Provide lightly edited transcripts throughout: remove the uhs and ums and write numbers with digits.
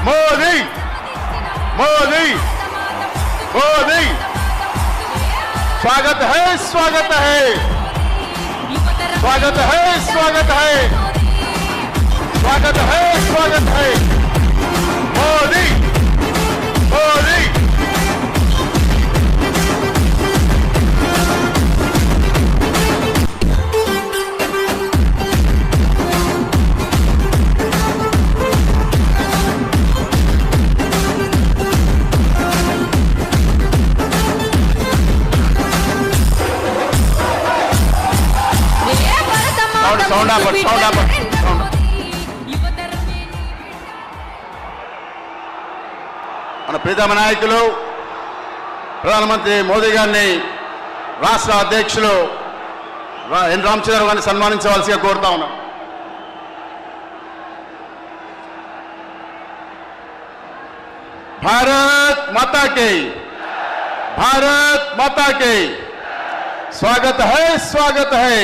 मोदी मोदी मोदी स्वागत है स्वागत है स्वागत है स्वागत है स्वागत है स्वागत है मोदी मोदी సౌండ్ ఆపండి సౌండ్ ఆపండి మన ప్రీతమ నాయకులు ప్రధానమంత్రి మోదీ గారిని రాష్ట్ర అధ్యక్షులు ఎన్ రామచంద్రరావు గారిని సన్మానించవలసిగా కోరుతా ఉన్నాం. భారత్ మాతా కి భారత్ మాతా కి స్వాగత్ హై స్వాగత్ హై.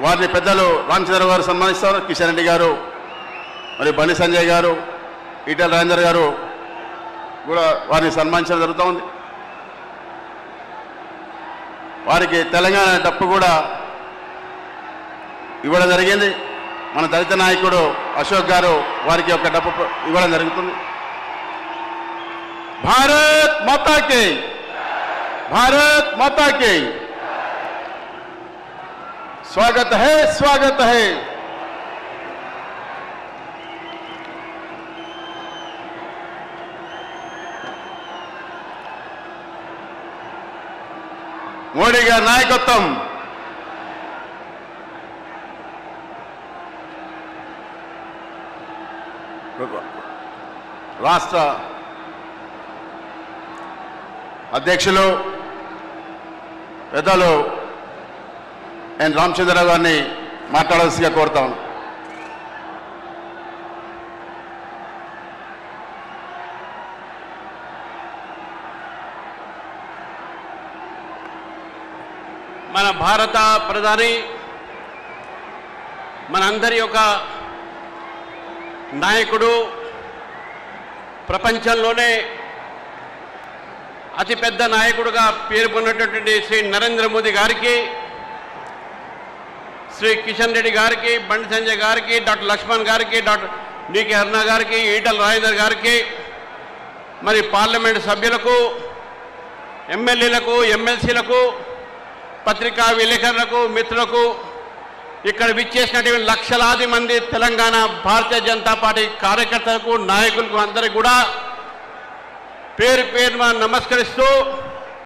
వారిని పెద్దలు రామచంద్రరావు గారు సన్మానిస్తారు. కిషన్ రెడ్డి గారు మరి బండి సంజయ్ గారు ఈటెల రాజేందర్ గారు కూడా వారిని సన్మానించడం జరుగుతూ ఉంది. వారికి తెలంగాణ డప్పు కూడా ఇవ్వడం జరిగింది. మన దళిత నాయకుడు అశోక్ గారు వారికి ఒక డప్పు ఇవ్వడం జరుగుతుంది. భారత్ మాతా కి భారత్ మాతా కి स्वागत है स्वागत है. మోడీ గారి నాయకత్వం రాష్ట్ర అధ్యక్షులు పెద్దలు ఎన్ రామచంద్రరావు గారిని మాట్లాడాల్సిగా కోరుతాను. మన భారత ప్రధాని మనందరి యొక్క నాయకుడు, ప్రపంచంలోనే అతిపెద్ద నాయకుడుగా పేరు పొందినటువంటి శ్రీ నరేంద్ర మోదీ గారికి, శ్రీ కిషన్ రెడ్డి గారికి, బండి సంజయ్ గారికి, డాక్టర్ లక్ష్మణ్ గారికి, డాక్టర్ డికే అరుణ గారికి, ఈటల రాజేందర్ గారికి, మరి పార్లమెంటు సభ్యులకు, ఎమ్మెల్యేలకు, ఎమ్మెల్సీలకు, పత్రికా విలేకరులకు, మిత్రులకు, ఇక్కడ విచ్చేసినటువంటి లక్షలాది మంది తెలంగాణ భారతీయ జనతా పార్టీ కార్యకర్తలకు, నాయకులకు అందరికీ కూడా పేరు పేరున నమస్కరిస్తూ